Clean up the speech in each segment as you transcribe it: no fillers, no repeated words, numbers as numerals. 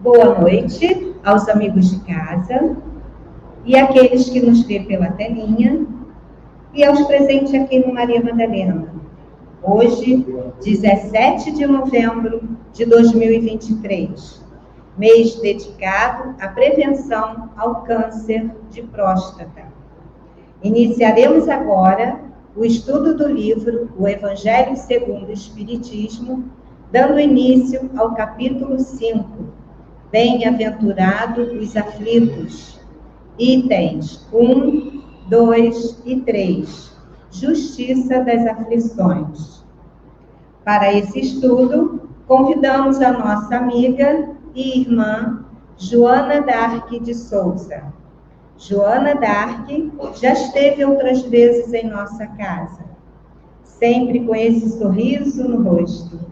Boa noite aos amigos de casa e àqueles que nos vê pela telinha e aos presentes aqui no Maria Madalena. Hoje, 17 de novembro de 2023, mês dedicado à prevenção ao câncer de próstata. Iniciaremos agora o estudo do livro O Evangelho segundo o Espiritismo, dando início ao capítulo 5, Bem-aventurados os aflitos, itens 1, 2 e 3, Justiça das aflições. Para esse estudo, convidamos a nossa amiga e irmã Joana d'Arc de Souza. Joana d'Arc já esteve outras vezes em nossa casa, sempre com esse sorriso no rosto.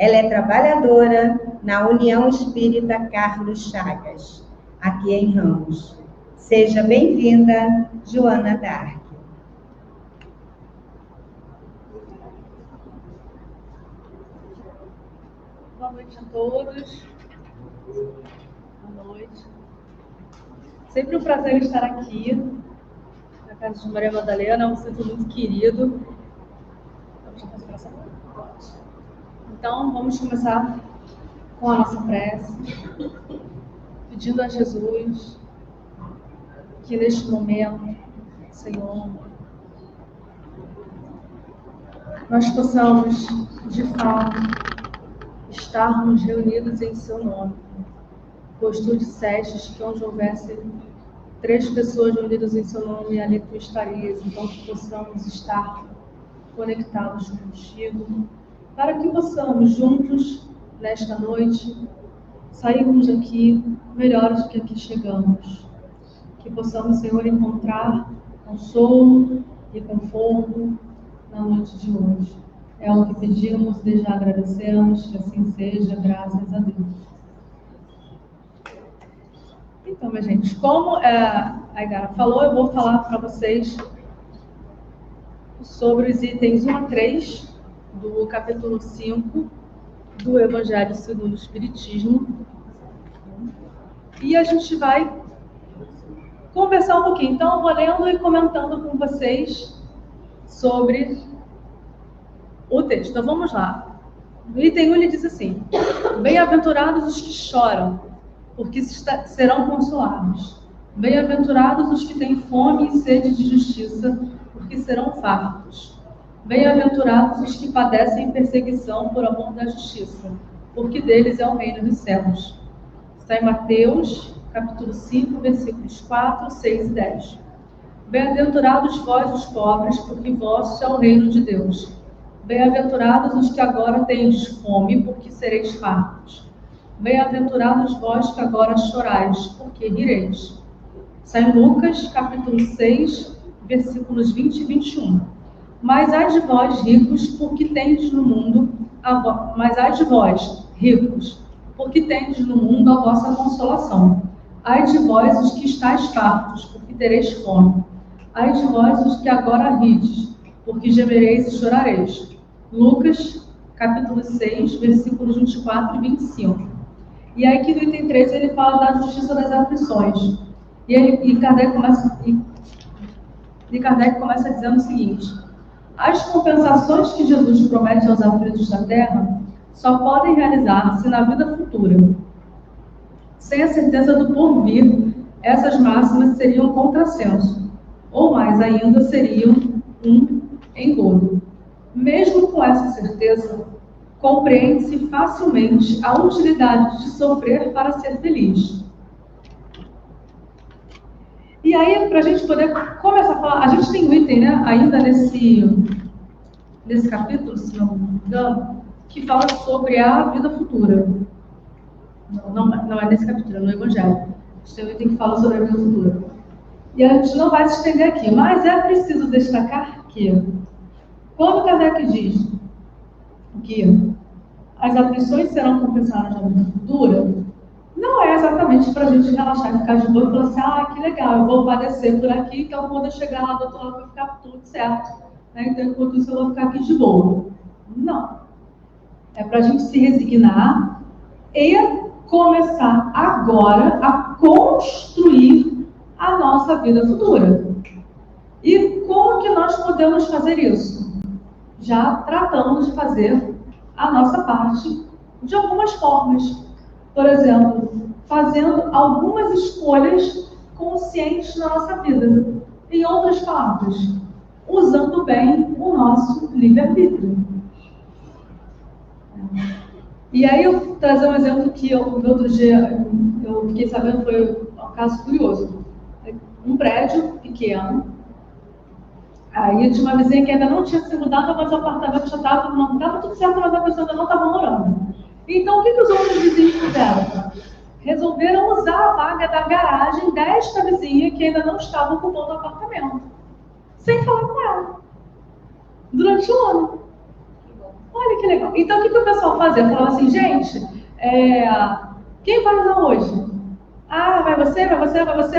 Ela é trabalhadora na União Espírita Carlos Chagas, aqui em Ramos. Seja bem-vinda, Joana d'Arc. Boa noite a todos. Boa noite. Sempre um prazer estar aqui, na casa de Maria Madalena, um centro muito querido. Então, vamos começar com a nossa prece, pedindo a Jesus que neste momento, Senhor, nós possamos, de fato, estarmos reunidos em Seu nome, pois Tu dissestes que onde houvesse 3 pessoas reunidas em Seu nome, ali Tu estarias. Então, que possamos estar conectados contigo, para que possamos juntos, nesta noite, sairmos daqui melhores do que aqui chegamos. Que possamos, Senhor, encontrar consolo e conforto na noite de hoje. É o que pedimos, desde já agradecemos, que assim seja, graças a Deus. Então, minha gente, como a Igara falou, eu vou falar para vocês sobre os itens 1 a 3 do capítulo 5 do Evangelho segundo o Espiritismo. E a gente vai conversar um pouquinho. Então, eu vou lendo e comentando com vocês sobre o texto. Então, vamos lá. No item 1 ele diz assim: Bem-aventurados os que choram, porque serão consolados. Bem-aventurados os que têm fome e sede de justiça, porque serão fartos. Bem-aventurados os que padecem perseguição por amor da justiça, porque deles é o reino dos céus. Está em Mateus, capítulo 5, versículos 4, 6 e 10. Bem-aventurados vós os pobres, porque vosso é o reino de Deus. Bem-aventurados os que agora tendes fome, porque sereis fartos. Bem-aventurados vós que agora chorais, porque rireis. Está em Lucas, capítulo 6, versículos 20 e 21. Mas ai de vós, ricos, porque tendes no mundo mas ai de vós, ricos, porque tendes no mundo a vossa consolação. Ai de vós, os que estáis fartos, porque tereis fome. Ai de vós, os que agora rides, porque gemereis e chorareis. Lucas, capítulo 6, versículos 24 e 25. E aí aqui no item 3 ele fala da justiça das aflições. E Kardec começa dizendo o seguinte: as compensações que Jesus promete aos aflitos da terra só podem realizar-se na vida futura. Sem a certeza do porvir, essas máximas seriam um contrassenso, ou mais ainda, seriam um engodo. Mesmo com essa certeza, compreende-se facilmente a utilidade de sofrer para ser feliz. E aí, para a gente poder começar a falar, a gente tem um item, né, ainda nesse capítulo, se não me engano, que fala sobre a vida futura. Não é nesse capítulo, é no Evangelho. A gente tem um item que fala sobre a vida futura. E a gente não vai se estender aqui, mas é preciso destacar que, quando Kardec diz que as aflições serão compensadas na vida futura, não é exatamente para a gente relaxar e ficar de boa e falar assim: ah, que legal, eu vou padecer por aqui, então quando eu chegar lá do outro lado vai ficar tudo certo. Então, enquanto isso, eu vou ficar aqui de boa. Não. É para a gente se resignar e começar agora a construir a nossa vida futura. E como que nós podemos fazer isso? Já tratando de fazer a nossa parte de algumas formas. Por exemplo, fazendo algumas escolhas conscientes na nossa vida. Em outras palavras, usando bem o nosso livre-arbítrio. E aí eu vou trazer um exemplo que no outro dia eu fiquei sabendo, foi um caso curioso. Um prédio pequeno, aí tinha uma vizinha que ainda não tinha se mudado, mas o apartamento já estava tudo certo, mas a pessoa ainda não estava morando. Então o que os outros vizinhos fizeram? Resolveram usar a vaga da garagem desta vizinha que ainda não estava ocupando o apartamento, sem falar com ela, durante o ano. Olha que legal. Então, o que o pessoal fazia? Falava assim, gente, quem vai usar hoje? Ah, vai você,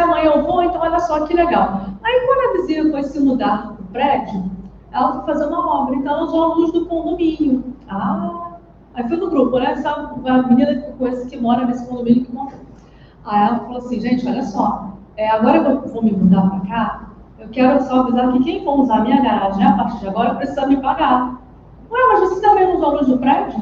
amanhã eu vou, então olha só que legal. Aí, quando a vizinha foi se mudar para o prédio, ela foi fazer uma obra, então ela usou a luz do condomínio. Aí foi no grupo, né? Sabe, a menina que eu conheço que mora nesse condomínio que montou. Aí ela falou assim, gente, olha só, agora que eu vou me mudar para cá, eu quero só avisar que quem for usar a minha garagem a partir de agora precisa me pagar. Ué, mas você também não usa a luz do prédio?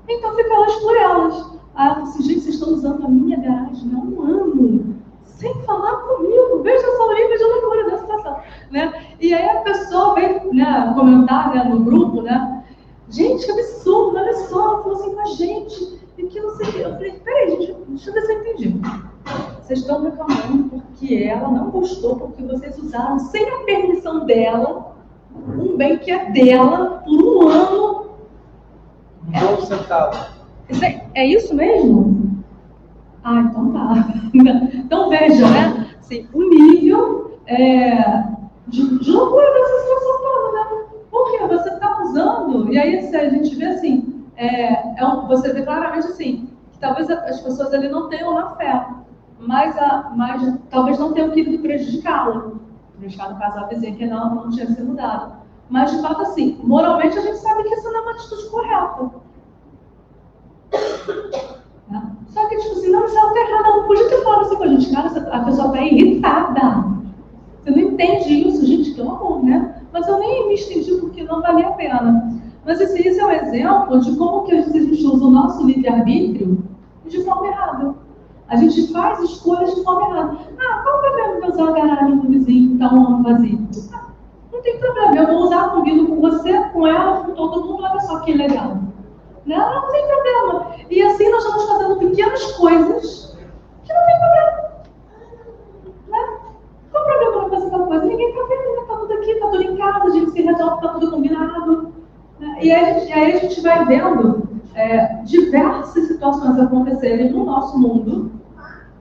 Então fica elas por elas. Aí ela falou assim, gente, vocês estão usando a minha garagem há um ano, sem falar comigo. Veja só o nível de loucura da situação. Né? E aí a pessoa veio, né, comentar, né, no grupo, né? Gente, que absurdo, olha só, ela falou assim com a gente. E que não sei o que. Eu falei, peraí, gente, deixa eu ver se eu entendi. Vocês estão reclamando porque ela não gostou, porque vocês usaram sem a permissão dela um bem que é dela por um ano. Um centavo. É isso mesmo? Então tá. Então veja, né? Assim, o nível de loucura dessa situação toda, né? Porque você está usando, e aí se a gente vê assim, você vê claramente assim, que talvez as pessoas ali não tenham na fé, mas talvez não tenham querido prejudicá-la. Prejudicar, no caso, a vizinha que não tinha se mudado. Mas, de fato, assim, moralmente a gente sabe que isso não é uma atitude correta. Só que, tipo assim, não, isso ela tá errada, não podia ter falado assim com a gente, cara, a pessoa tá irritada. Você não entende isso, gente, que horror, né? Mas eu nem me estendi porque não valia a pena. Mas assim, esse é um exemplo de como que a gente usa o nosso livre-arbítrio de forma errada. A gente faz escolhas de forma errada. Qual o problema de usar a garagem do vizinho que está um ano vazio? Não tem problema, eu vou usar comigo com você, com ela, com todo mundo, olha só que legal. Não tem problema. E assim nós vamos fazendo pequenas coisas que não tem problema. Né? Qual o problema para fazer tal coisa? Ninguém está vendo, está tudo aqui, está tudo em casa, a gente se resolve, está tudo combinado. Né? E aí a gente vai vendo diversas situações acontecerem no nosso mundo,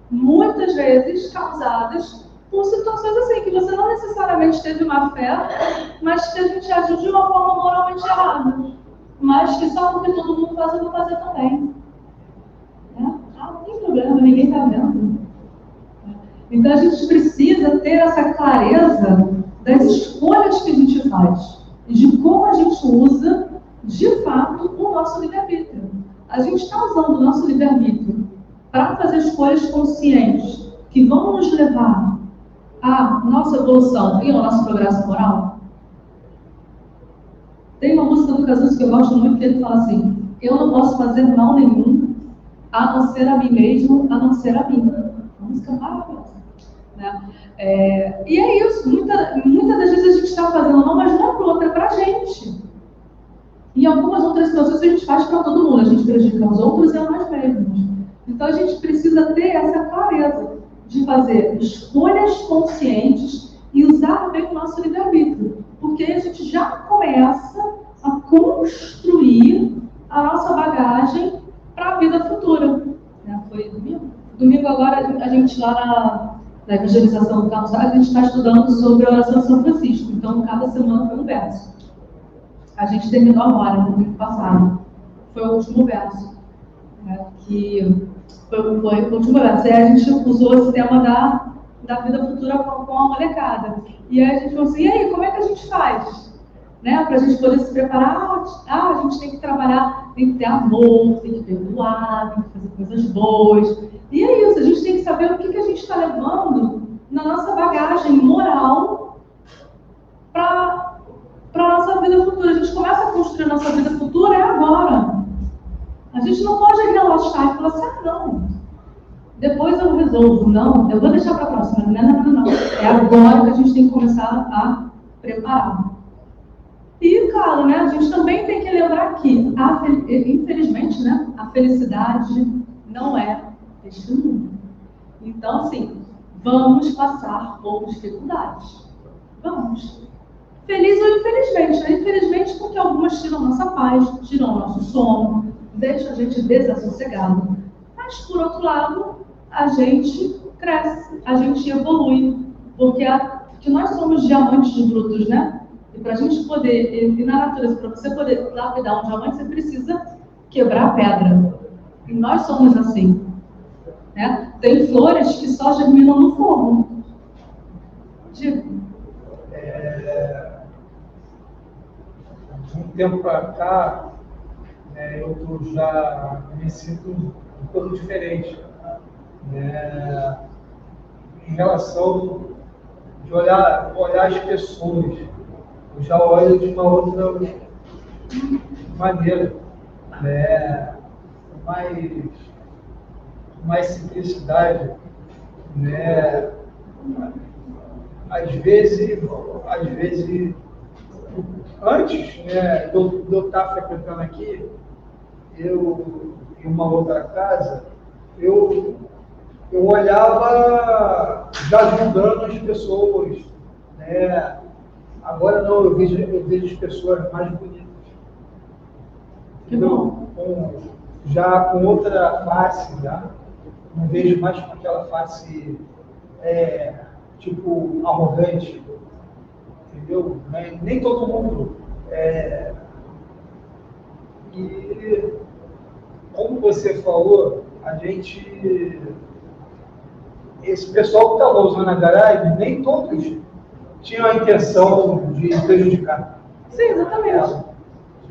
muitas vezes causadas por situações assim, que você não necessariamente teve uma fé, mas que a gente agiu de uma forma moralmente errada. Mas que só porque todo mundo faz, eu vou fazer também. Não tem problema, ninguém está vendo. Então a gente precisa ter essa clareza das escolhas que a gente faz e de como a gente usa, de fato, o nosso livre-arbítrio. A gente está usando o nosso livre-arbítrio para fazer escolhas conscientes que vão nos levar à nossa evolução e ao nosso progresso moral. Tem uma música do Cazuza que eu gosto muito, que ele fala assim: eu não posso fazer mal nenhum, a não ser a mim mesmo, a não ser a mim. Uma música maravilhosa. Né? E é isso, muitas das vezes a gente está fazendo mal, mas não para o outro, é para a gente. Em algumas outras situações a gente faz para todo mundo, a gente prejudica os outros e a nós mesmos. Então a gente precisa ter essa clareza de fazer escolhas conscientes e usar bem o nosso livre-arbítrio. Porque a gente já começa a construir a nossa bagagem para a vida futura. Foi domingo? Domingo agora a gente lá na evangelização do Carlos, a gente está estudando sobre a oração de São Francisco. Então cada semana foi um verso. A gente terminou agora, no domingo passado. Foi o último verso. Que foi o último verso. E a gente usou esse tema da vida futura com a molecada. E aí a gente falou assim, e aí, como é que a gente faz? né? Para a gente poder se preparar. A gente tem que trabalhar, tem que ter amor, tem que perdoar, tem que fazer coisas boas. E é isso, a gente tem que saber o que a gente está levando na nossa bagagem moral para a nossa vida futura. A gente começa a construir a nossa vida futura agora. A gente não pode relaxar e falar assim, não, depois eu resolvo. Não, eu vou deixar para a próxima. Não. É agora que a gente tem que começar a preparar. E, claro, né, a gente também tem que lembrar que, infelizmente, né, a felicidade não é deste mundo. Então, assim, vamos passar por dificuldades. Vamos. Feliz ou infelizmente, né? Infelizmente porque algumas tiram nossa paz, tiram nosso sono, deixam a gente desassossegado. Mas, por outro lado, a gente cresce, a gente evolui, porque nós somos diamantes brutos, né? E para a gente poder, e na natureza, para você poder lapidar um diamante, você precisa quebrar a pedra. E nós somos assim. Né? Tem flores que só germinam no fogo. Diga. De um tempo para cá, eu já me sinto um pouco diferente. Em relação de olhar as pessoas. Eu já olho de uma outra maneira. Mais simplicidade, né? Às vezes, antes, né, de eu estar frequentando aqui, eu em uma outra casa, eu olhava já ajudando as pessoas, né? Agora não, eu vejo as pessoas mais bonitas. Que bom. Já com outra face, já. Não vejo mais com aquela face tipo arrogante, entendeu? Nem todo mundo. E como você falou, esse pessoal que estava usando a garagem, nem todos tinham a intenção de prejudicar. Sim, exatamente.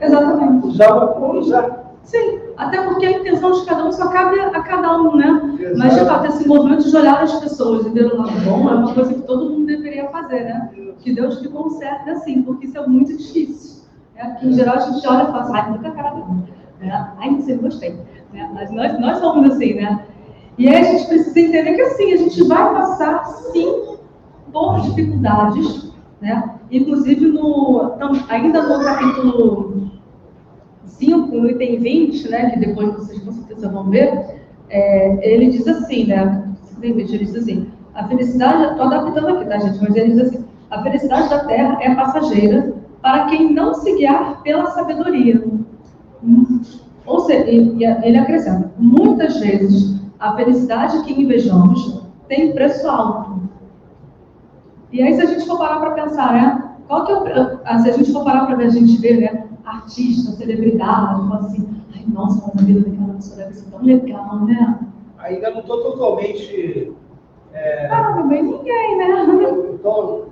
Exatamente. Usavam por usar. Sim, até porque a intenção de cada um só cabe a cada um, né? Exato. Mas, de fato, esse movimento de olhar as pessoas e ver o lado bom é uma coisa que todo mundo deveria fazer, né? Que Deus te concede assim, porque isso é muito difícil. Né? Porque, em geral, a gente olha e fala assim, ai, nunca cara dele. Ai, não sei, gostei. Né? Mas nós somos assim, né? E aí a gente precisa entender que, assim, a gente vai passar, sim, por dificuldades, né? Inclusive, ainda no capítulo 5, no item 20, né, que depois vocês com certeza vão ver, ele diz assim, né, ele diz assim, a felicidade, estou adaptando aqui, tá, gente, mas ele diz assim, a felicidade da terra é passageira para quem não se guiar pela sabedoria. Ou seja, ele acrescenta, muitas vezes a felicidade que invejamos tem preço alto. E aí, se a gente for parar para pensar, né, se a gente for parar para ver, a gente ver, né, artista, celebridade, fala assim, ai, nossa, mas a vida daquela pessoa deve ser tão legal, né? Ainda não estou totalmente... meu bem, ninguém, né? Eu tô,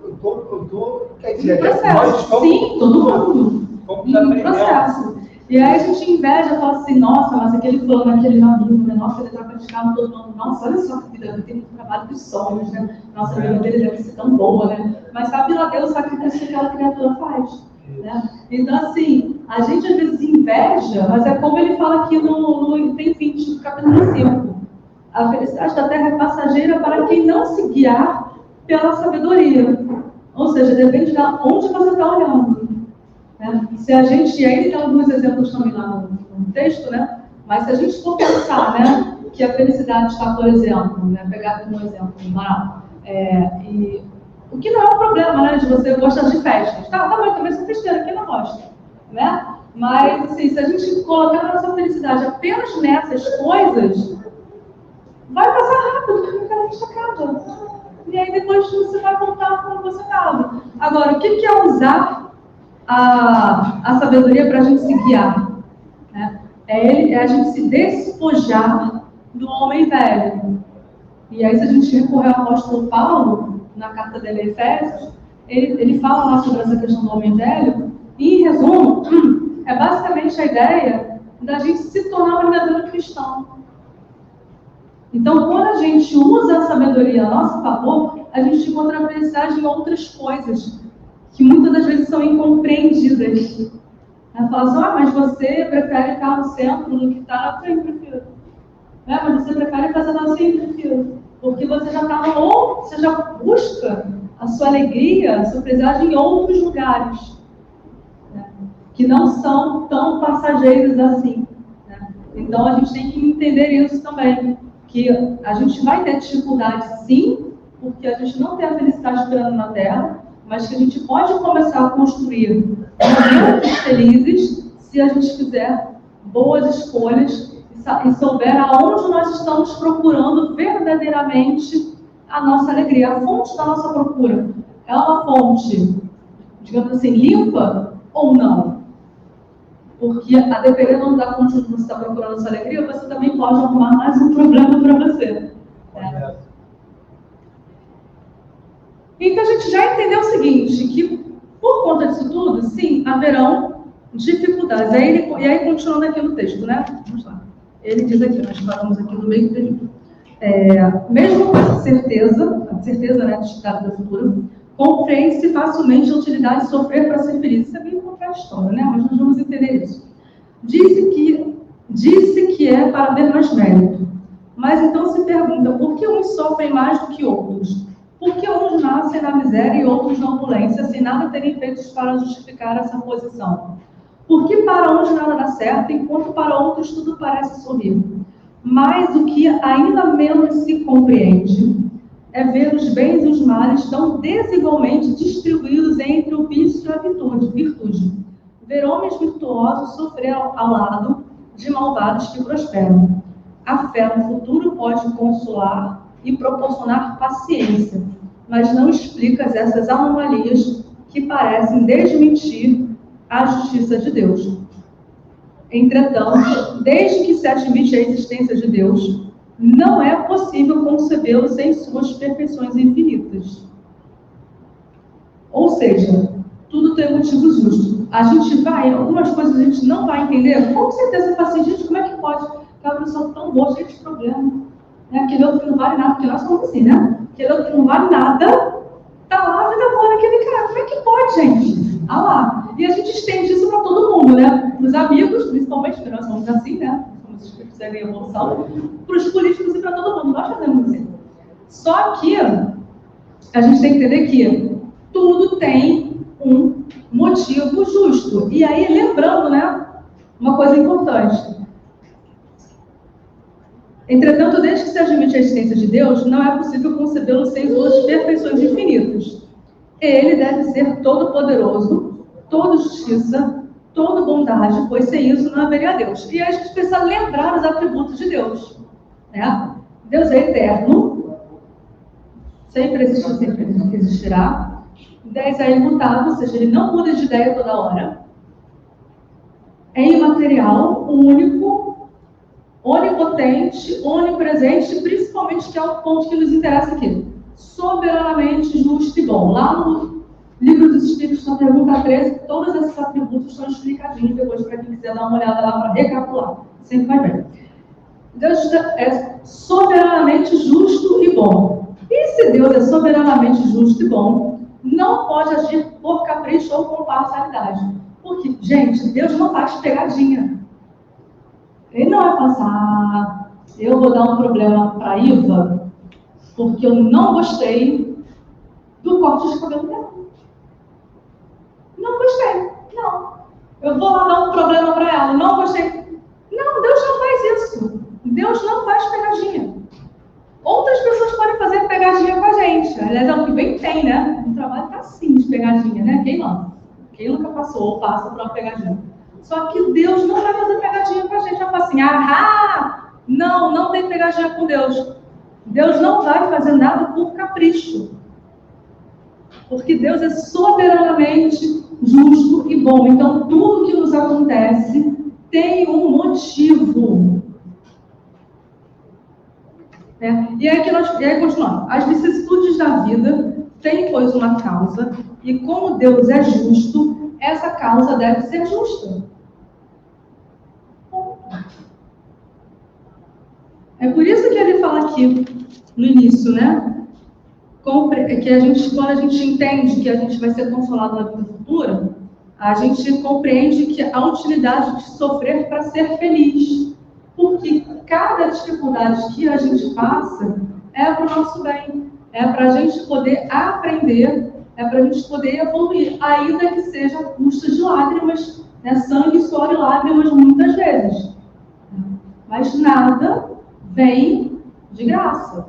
quer dizer, processo. Nós estamos... Sim, todo mundo. Em processo. E aí a gente inveja, fala assim, nossa, mas aquele plano, aquele navio, né? Nossa, ele trabalha de carro todo mundo. Nossa, olha só que vida, ele tem um trabalho dos sonhos, né? Nossa, a vida dele deve ser tão boa, né? Mas sabe lá Deus o sacrifício que aquela criatura faz. Né? Então, assim, a gente às vezes inveja, mas é como ele fala aqui no item 20 do capítulo 5. A felicidade da terra é passageira para quem não se guiar pela sabedoria. Ou seja, depende de onde você está olhando. Né? Se a gente, e aí tem alguns exemplos também lá no texto, né? Mas se a gente for pensar, né, que a felicidade está, por exemplo, né, pegar como exemplo, o que não é um problema, né, de você gostar de festas. Tá, mas também sou festeira, quem não gosta, né? Mas, assim, se a gente colocar a nossa felicidade apenas nessas coisas, vai passar rápido, porque a gente acaba. E aí depois você vai voltar como você estava. Agora, o que é usar a sabedoria para a gente se guiar? Né? É a gente se despojar do homem velho. E aí, se a gente recorrer ao apóstolo Paulo, na carta dele a Efésios, ele fala lá sobre essa questão do homem velho, E, em resumo, é basicamente a ideia da gente se tornar um verdadeiro cristão. Então, quando a gente usa a sabedoria a nosso favor, a gente encontra a felicidade em outras coisas, que muitas das vezes são incompreendidas. Ela fala assim, mas você prefere estar no centro do que estar na frente, prefiro. Mas você prefere fazer assim, prefiro. Porque você já está você já busca a sua alegria, a sua felicidade em outros lugares, né? Que não são tão passageiros assim. Né? Então, a gente tem que entender isso também. Que a gente vai ter dificuldade, sim, porque a gente não tem a felicidade esperando na Terra, mas que a gente pode começar a construir momentos felizes se a gente fizer boas escolhas e souber aonde nós estamos procurando verdadeiramente a nossa alegria. A fonte da nossa procura é uma fonte, digamos assim, limpa ou não? Porque, a dependendo da fonte onde você está procurando a sua alegria, você também pode arrumar mais um problema para você. Né? Então, a gente já entendeu o seguinte, que por conta disso tudo, sim, haverão dificuldades. E aí, continuando aqui no texto, né? Vamos lá. Ele diz aqui, nós falamos aqui no meio do período. Mesmo com a certeza, né, da vida futura, compreende-se facilmente a utilidade de sofrer para ser feliz. Isso é bem contraditório, né? Mas nós vamos entender isso. Disse que é para ter mais mérito. Mas então se pergunta, por que uns sofrem mais do que outros? Por que uns nascem na miséria e outros na opulência, sem nada terem feito para justificar essa posição? Por que para uns nada dá certo, enquanto para outros tudo parece sorrir? Mas o que ainda menos se compreende é ver os bens e os males tão desigualmente distribuídos entre o vício e a virtude. Ver homens virtuosos sofrer ao lado de malvados que prosperam. A fé no futuro pode consolar e proporcionar paciência, mas não explica essas anomalias que parecem desmentir a justiça de Deus. Entretanto, desde que se admite a existência de Deus, não é possível concebê-lo sem suas perfeições infinitas. Ou seja, tudo tem motivo justo. Algumas coisas a gente não vai entender, com certeza fala assim, gente, como é que pode? Aquela pessoa tão boa, cheia de problema. Aquele outro que não vale nada, porque nós somos assim, né? Aquele outro que não vale nada, tá lá a vida boa naquele cara. Como é que pode, gente? Ah lá. E a gente estende isso para todo mundo, né? Para os amigos, principalmente, porque nós somos assim, né? Somos espíritos em evolução. Para os políticos e para todo mundo. Nós fazemos assim. Só que a gente tem que entender que tudo tem um motivo justo. E aí, lembrando, né? Uma coisa importante. Entretanto, desde que se admite a existência de Deus, não é possível concebê-lo sem suas perfeições infinitas. Ele deve ser todo-poderoso, todo justiça, toda bondade, pois sem isso não haveria Deus. E aí a gente precisa lembrar os atributos de Deus. Né? Deus é eterno, sempre existiu, sempre existirá. Deus é imutável, ou seja, ele não muda de ideia toda hora. É imaterial, único, onipotente, onipresente, principalmente, que é o ponto que nos interessa aqui, soberanamente justo e bom. Lá no Livro dos Espíritos, na pergunta 13, todos esses atributos estão explicadinhos, depois para quem quiser dar uma olhada lá para recapitular, sempre vai bem. Deus é soberanamente justo e bom. E se Deus é soberanamente justo e bom, não pode agir por capricho ou por parcialidade. Porque, gente, Deus não faz pegadinha. Ele não vai passar, eu vou dar um problema para a Iva, porque eu não gostei do corte de cabelo dela. Não gostei, não. Eu vou lá dar um problema para ela, não gostei. Não, Deus não faz isso. Deus não faz pegadinha. Outras pessoas podem fazer pegadinha com a gente. Aliás, é o que bem tem, né? O trabalho tá assim de pegadinha, né? Quem não? Quem nunca passou ou passa por uma pegadinha? Só que Deus não vai fazer pegadinha com a gente. Vai falar assim, não tem pegadinha com Deus. Deus não vai fazer nada por capricho. Porque Deus é soberanamente justo e bom. Então, tudo que nos acontece tem um motivo. E aí continuando. As vicissitudes da vida têm, pois, uma causa, e como Deus é justo, essa causa deve ser justa. É por isso que ele fala aqui no início, né? Que a gente, quando a gente entende que a gente vai ser consolado na vida futura, a gente compreende que a utilidade de sofrer para ser feliz. Porque cada dificuldade que a gente passa é para o nosso bem, é para a gente poder aprender, é para a gente poder evoluir, ainda que seja custa de lágrimas, né? Sangue, suor e lágrimas muitas vezes. Mas nada vem de graça.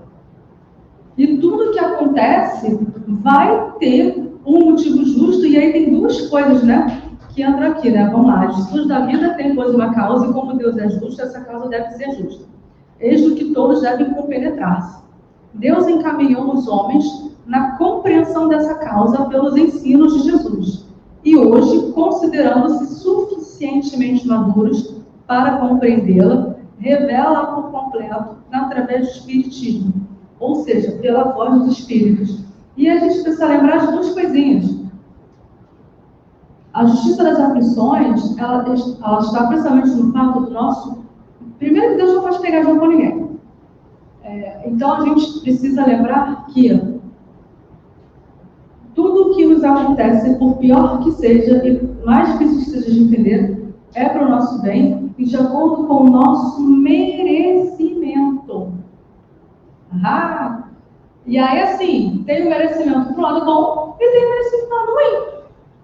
E tudo que acontece vai ter um motivo justo, e aí tem duas coisas, né, que entram aqui, né? Vamos lá, as virtudes da vida têm, pois, uma causa, e como Deus é justo, essa causa deve ser justa. Eis do que todos devem compenetrar-se. Deus encaminhou os homens na compreensão dessa causa pelos ensinos de Jesus. E hoje, considerando-se suficientemente maduros para compreendê-la, revela-a por completo através do Espiritismo, ou seja, pela voz dos Espíritos. E a gente precisa lembrar de duas coisinhas. A justiça das aflições, ela está precisamente no fato do nosso... Primeiro que Deus não faz pegadinha com ninguém. Então a gente precisa lembrar que tudo o que nos acontece, por pior que seja, e mais difícil que seja de entender, é para o nosso bem e de acordo com o nosso merecimento. E aí, assim, tem o merecimento para o lado bom e tem o merecimento para o lado ruim.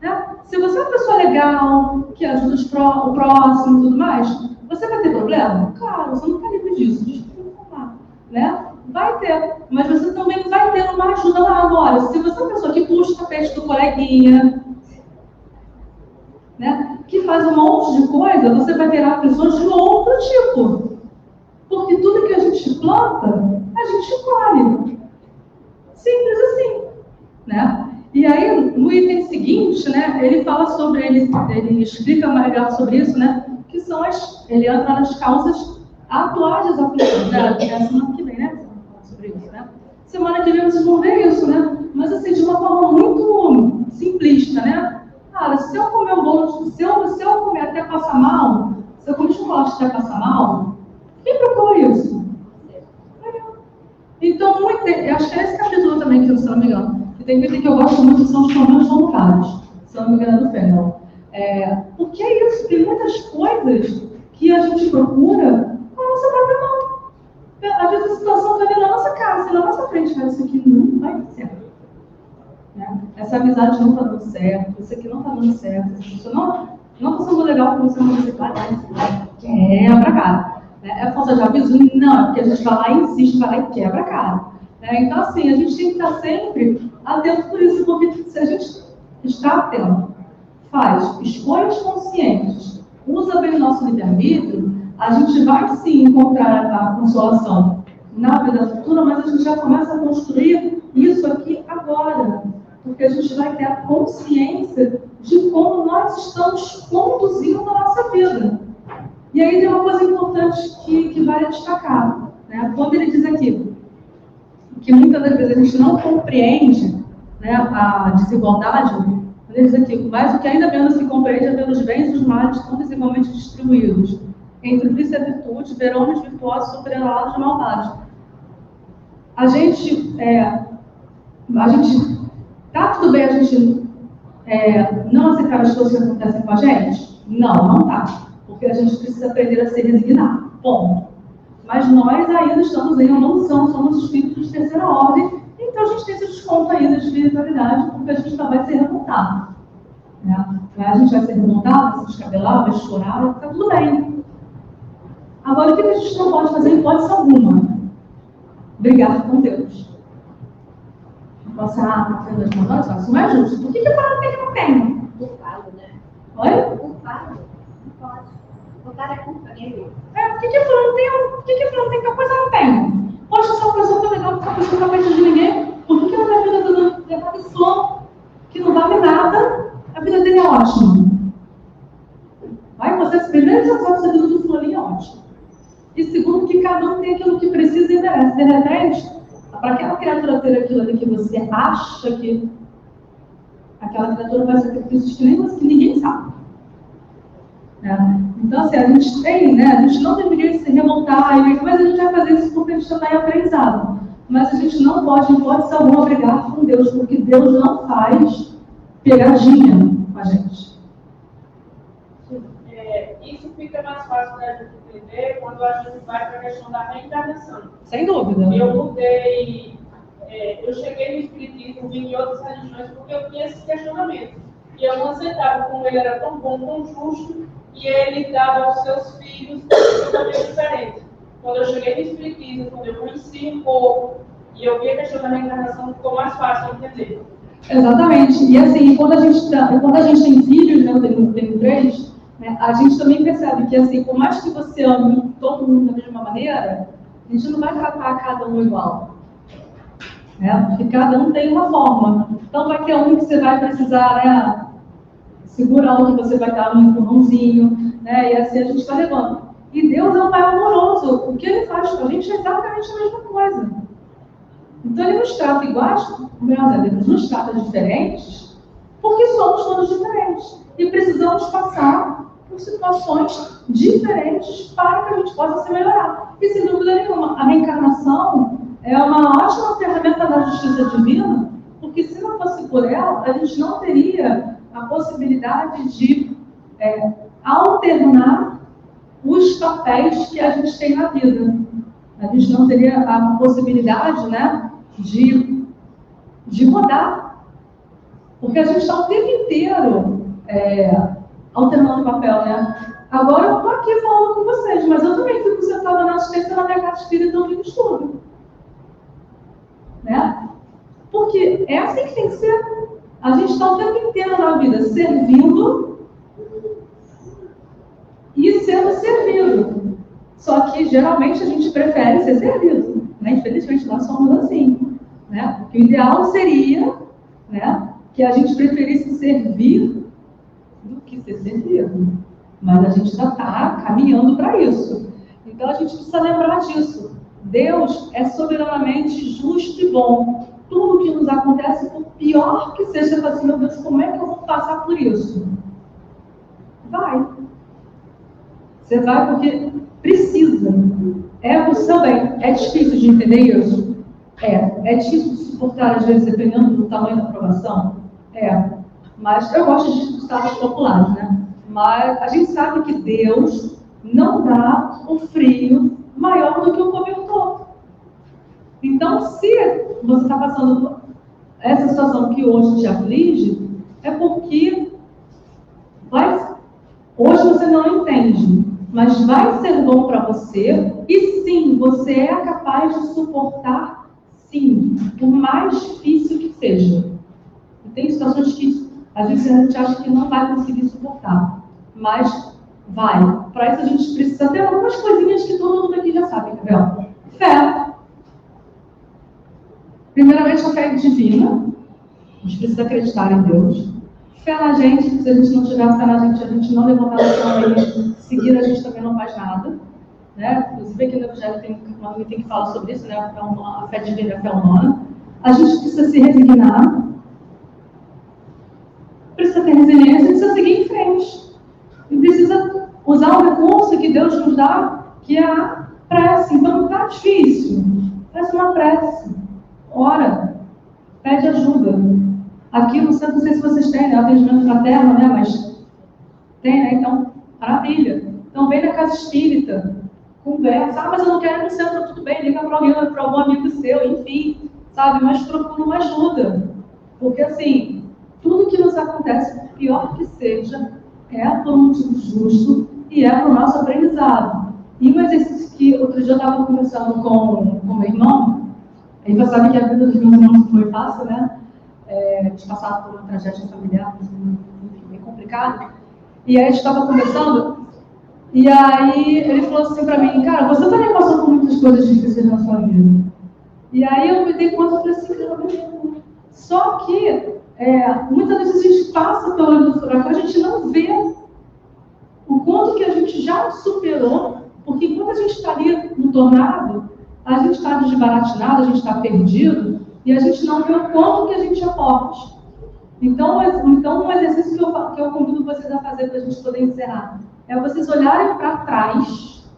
Né? Se você é uma pessoa legal, que ajuda o próximo e tudo mais, você vai ter problema? Claro, você não está livre disso, desculpa, né? Vai ter, mas você também vai ter uma ajuda lá agora. Se você é uma pessoa que puxa o tapete do coleguinha, né, que faz um monte de coisa, você vai ter aflições de outro tipo. Porque tudo que a gente planta, a gente colhe. Simples assim, né? E aí, no item seguinte, né, ele fala sobre, ele explica melhor sobre isso, né, que são ele entra nas causas atuais das aflições, né? É semana que vem, né? Sobre isso, né? Semana que vem vocês vão ver isso, né? Mas assim, de uma forma muito simplista, né? Cara, se eu comer um bolo, se eu comer até passar mal, se eu comer chocolate até passar mal, quem procura isso? Então, eu acho que é esse capítulo também, que se não me engano, que tem que eu gosto muito, são os tormentos voluntários, se não me engano, do Fennel. Porque é isso, tem muitas coisas que a gente procura com a nossa própria mão. Às vezes a situação está ali na nossa cara, assim, na nossa frente, mas isso aqui não vai dar certo. Né? Essa amizade não está dando certo, isso aqui não está dando certo, isso não está sendo legal para você, mas você vai quebra a cara. É falta de aviso? Não, é porque a gente vai lá e insiste, vai lá e quebra a cara. Então, assim, a gente tem que estar sempre atento por isso, porque se a gente está atento, faz escolhas conscientes, usa bem o nosso livre-arbítrio, a gente vai sim encontrar a consolação na vida futura, mas a gente já começa a construir isso aqui agora, porque a gente vai ter a consciência de como nós estamos conduzindo a nossa vida. E aí tem uma coisa importante que vale destacar, né? Quando ele diz aqui que muitas das vezes a gente não compreende, né, a desigualdade, ele diz aqui, mas o que ainda menos se compreende é pelos bens e os males estão desigualmente distribuídos. Entre o vício e a virtude, ver homens virtuosos superelados de malvados. A gente tá tudo bem a gente não aceitar as coisas que acontecem com a gente? Não tá. Porque a gente precisa aprender a se resignar. Ponto. Mas nós ainda estamos em evolução, somos espíritos de terceira ordem, então a gente tem esse desconto aí da espiritualidade, porque a gente não vai ser revoltado. Né? A gente vai ser revoltado, vai se descabelar, vai chorar, tá tudo bem. Agora, o que a gente não pode fazer em hipótese alguma? Brigar com Deus. Não posso ser, das mãos, isso não é justo. Por que eu falo que não tem? Culpado, né? Oi? Culpado. Não pode. Botar a culpa nele. Por que fulano tem? Por que fulano tem que a coisa não tem? Poxa, essa pessoa tá legal, essa pessoa não tá perto de ninguém. Por que ela vai vida dando levado esse fulano que não vale nada? A vida dele é ótima. Vai, você primeiro já sabe se a vida do fulano é ótima. E segundo, que cada um tem aquilo que precisa e merece. De repente, para aquela criatura ter aquilo ali que você acha que aquela criatura vai sacrifícios que ninguém sabe. Então, assim, a gente tem, né? A gente não deveria se revoltar, mas a gente vai fazer isso porque a gente está em aprendizado. Mas a gente não pode, em hipótese alguma, brigar com Deus, porque Deus não faz pegadinha com a gente. Isso fica mais fácil da gente entender quando a gente vai para a questão da reencarnação. Sem dúvida. Eu cheguei no Espiritismo, vim em outras religiões, porque eu tinha esse questionamento. E eu não aceitava como ele era tão bom, tão justo, e ele dava aos seus filhos um caminho diferente. Quando eu cheguei no Espiritismo, quando eu conheci um pouco, e eu vi a questão da reencarnação, ficou mais fácil de entender. Exatamente. E assim, quando a gente tem filhos, né, eu tenho 3, né, a gente também percebe que, assim, por mais que você ame todo mundo da mesma maneira, a gente não vai tratar cada um igual. Porque cada um tem uma forma. Então vai ter um que você vai precisar, né, segurar o que você vai dar um empurrãozinho, né, e assim a gente vai levando. E Deus é um Pai amoroso. O que Ele faz com a gente é exatamente a mesma coisa. Então Ele nos trata iguais, Ele nos trata diferentes, porque somos todos diferentes. E precisamos passar por situações diferentes para que a gente possa se melhorar. E sem dúvida nenhuma, a reencarnação é uma ótima ferramenta da justiça divina, porque se não fosse por ela, a gente não teria a possibilidade de alternar os papéis que a gente tem na vida. A gente não teria a possibilidade, né, de mudar. Porque a gente está o tempo inteiro alternando o papel, né? Agora eu estou aqui falando com vocês, mas eu também fico sentada na assistência na minha casa espírita ouvindo estudo. Né? Porque é assim que tem que ser. A gente está o tempo inteiro na vida servindo e sendo servido. Só que geralmente a gente prefere ser servido. Né? Infelizmente nós somos assim. Né? Porque o ideal seria, né, que a gente preferisse servir do que ser servido. Mas a gente já está caminhando para isso. Então a gente precisa lembrar disso. Deus é soberanamente justo e bom. Tudo que nos acontece, por pior que seja, você fala assim, meu Deus, como é que eu vou passar por isso? Vai. Você vai porque precisa. É o seu bem. É difícil de entender isso? É difícil de suportar, às vezes, dependendo do tamanho da aprovação? Mas eu gosto de ditados populares, né? Mas a gente sabe que Deus não dá o frio maior do que o cobertor. Então, se você está passando por essa situação que hoje te aflige, é porque hoje você não entende, mas vai ser bom para você, e sim, você é capaz de suportar, sim, por mais difícil que seja. E tem situações que às vezes a gente acha que não vai conseguir suportar, mas vai. Para isso a gente precisa ter algumas coisinhas que todo mundo aqui já sabe, tá vendo? Fé. Primeiramente, a fé divina. A gente precisa acreditar em Deus. Fé na gente. Se a gente não tiver fé na gente, a gente não levantar a mão e seguir, a gente também não faz nada. Né? Inclusive aqui no Evangelho tem uma item que fala sobre isso, né? A fé divina e a fé humana. A gente precisa se resignar. Precisa ter resiliência e precisa seguir em frente. E precisa usar o recurso que Deus nos dá, que é a prece. Então, está difícil. Faz uma prece. Ora. Pede ajuda. Aqui, não sei se vocês têm, né? Atendimento fraterno, né? Mas tem, né? Então, maravilha. Então, vem da casa espírita. Conversa. Mas eu não quero ir no centro. Tudo bem, liga para algum amigo seu. Enfim, sabe? Mas procura uma ajuda. Porque, assim, tudo que nos acontece, por pior que seja, é por um motivo justo e é para o nosso aprendizado. E um exercício que outro dia eu estava conversando com meu irmão, ele já sabe que a vida dos meus irmãos não foi fácil, né? De passar por uma tragédia familiar, enfim, bem complicado. E aí a gente estava conversando, e aí ele falou assim para mim, cara, você também passou por muitas coisas difíceis na sua vida. E aí eu me dei conta e falei assim, cara, mesmo. Só que muitas vezes a gente passa pelo olho do furacão, a gente não vê o quanto que a gente já superou, porque enquanto a gente está ali no tornado, a gente está desbaratinado, a gente está perdido, e a gente não vê o quanto que a gente é forte. Então um exercício que eu convido vocês a fazer para a gente poder encerrar é vocês olharem para trás,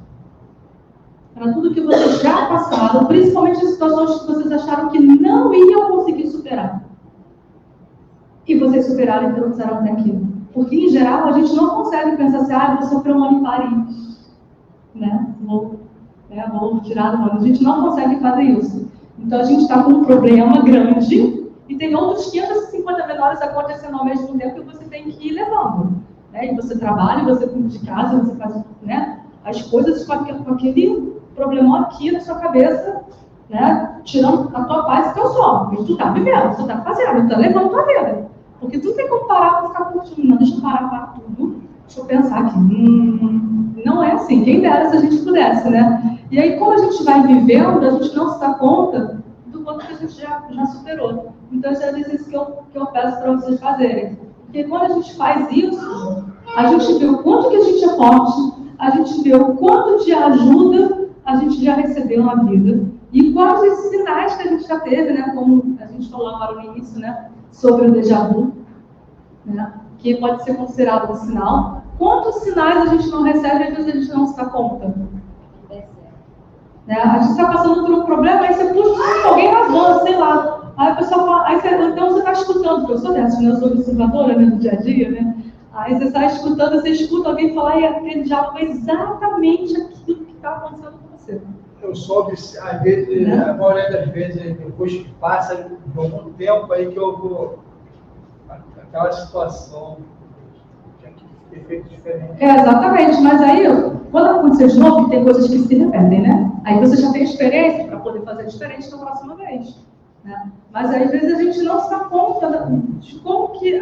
para tudo que vocês já passaram, principalmente as situações que vocês acharam que não iam conseguir superar. E vocês superaram e trouxeram até aqui. Porque, em geral, a gente não consegue pensar assim, eu vou sofrer um ano em Paris. Né? Vou tirar do ano. A gente não consegue fazer isso. Então, a gente está com um problema grande e tem outros 550 menores acontecendo ao mesmo tempo que você tem que ir levando. Né? E você trabalha, você cuida de casa, você faz, né, as coisas com aquele problemão aqui na sua cabeça, né, tirando a tua paz e teu sono. Porque tu está vivendo, tu está fazendo, tu está levando a tua vida. Porque tu tem como parar para ficar curtindo. Não, deixa eu parar para tudo. Deixa eu pensar aqui. Não é assim. Quem dera se a gente pudesse, né? E aí, como a gente vai vivendo, a gente não se dá conta do quanto que a gente já superou. Então, esse é o exercício que eu peço para vocês fazerem. Porque quando a gente faz isso, a gente vê o quanto que a gente é forte, a gente vê o quanto de ajuda a gente já recebeu na vida. E quais os sinais que a gente já teve, né? Como a gente falou agora no início, né? Sobre o déjà vu, né? Que pode ser considerado um sinal. Quantos sinais a gente não recebe e às vezes a gente não se dá conta? Né? A gente está passando por um problema, aí você puxa alguém na van, sei lá. Aí a pessoa fala, então você está escutando, porque eu sou dessa, né? Eu sou observadora, né, do dia a dia, né? Aí você está escutando, você escuta alguém falar e aquele diálogo é exatamente aquilo que está acontecendo com você. Eu soube, às vezes, né? A maioria das vezes, depois que passa de algum tempo aí que eu vou. Aquela situação que tem feito diferente. Exatamente, mas aí, quando acontecer de novo, tem coisas que se repetem, né? Aí você já tem experiência para poder fazer diferente da próxima vez. Né? Mas aí, às vezes a gente não se dá conta de como que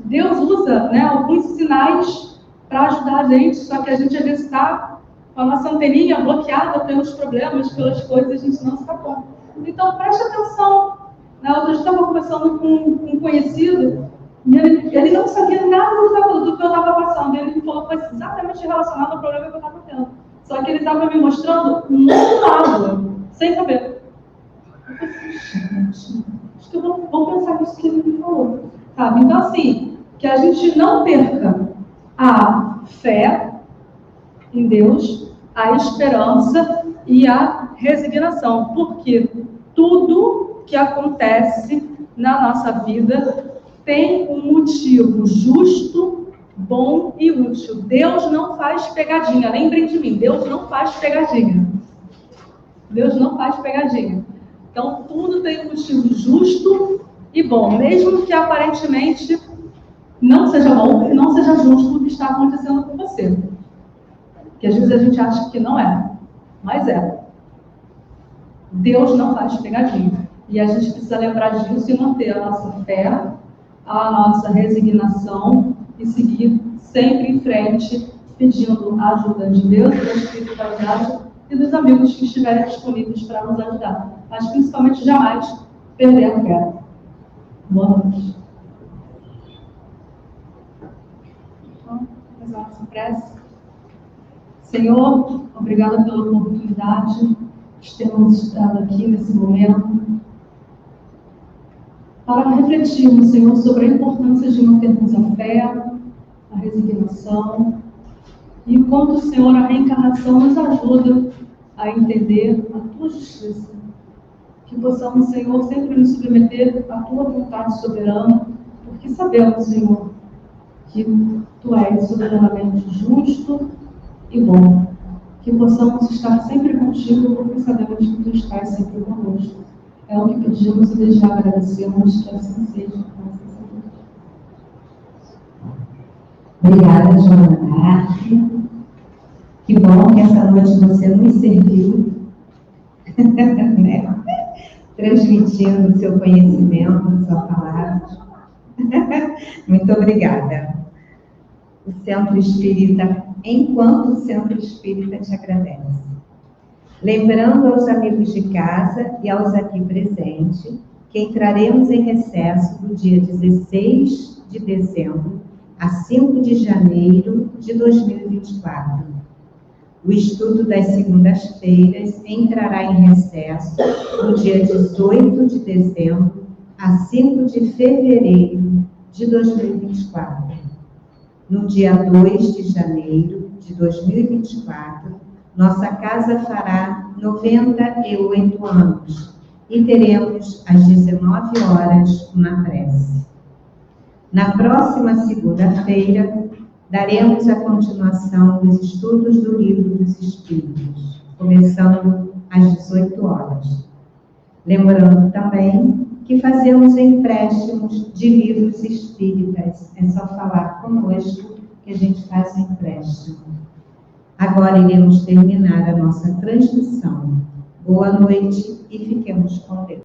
Deus usa, né, alguns sinais para ajudar a gente, só que a gente às vezes está com a nossa anteninha bloqueada pelos problemas, pelas coisas, a gente não se dá conta. Então, preste atenção. Né? Outro dia eu estava conversando com um conhecido, e ele não sabia nada do que eu estava passando. Ele me falou que foi exatamente relacionado ao problema que eu estava tendo. Só que ele estava me mostrando um outro lado, sem saber. Eu falei, gente, acho que eu vou pensar nisso que ele me falou. Sabe? Então, assim, que a gente não perca a fé em Deus, a esperança e a resignação, porque tudo que acontece na nossa vida tem um motivo justo, bom e útil. Deus não faz pegadinha, lembrem de mim, Deus não faz pegadinha. Deus não faz pegadinha. Então, tudo tem um motivo justo e bom, mesmo que aparentemente não seja bom e não seja justo o que está acontecendo com você. Que às vezes a gente acha que não é, mas é. Deus não faz pegadinha. E a gente precisa lembrar disso e manter a nossa fé, a nossa resignação e seguir sempre em frente, pedindo a ajuda de Deus, da espiritualidade e dos amigos que estiverem disponíveis para nos ajudar. Mas principalmente jamais perder a fé. Boa noite. Então, fazer a nossa prece. Senhor, obrigada pela oportunidade de termos estado aqui nesse momento para refletirmos, Senhor, sobre a importância de mantermos a fé, a resignação e o quanto, Senhor, a reencarnação nos ajuda a entender a Tua justiça. Que possamos, Senhor, sempre nos submeter à Tua vontade soberana, porque sabemos, Senhor, que Tu és soberanamente justo e bom. Que possamos estar sempre contigo, porque sabemos que Tu estás sempre conosco. É o que pedimos e desde já agradecemos, que assim seja. Obrigada, Joana Dark. Que bom que essa noite você nos serviu, né? Transmitindo o seu conhecimento, a sua palavra. Muito obrigada. O Centro Espírita, enquanto Centro Espírita, te agradece. Lembrando aos amigos de casa e aos aqui presentes que entraremos em recesso do dia 16 de dezembro a 5 de janeiro de 2024. O estudo das segundas-feiras entrará em recesso no dia 18 de dezembro a 5 de fevereiro de 2024. No dia 2 de janeiro de 2024, nossa casa fará 98 anos e teremos às 19 horas uma prece. Na próxima segunda-feira, daremos a continuação dos estudos do Livro dos Espíritos, começando às 18 horas. Lembrando também que fazemos empréstimos de livros espíritas. É só falar conosco que a gente faz o empréstimo. Agora iremos terminar a nossa transmissão. Boa noite e fiquemos com Deus.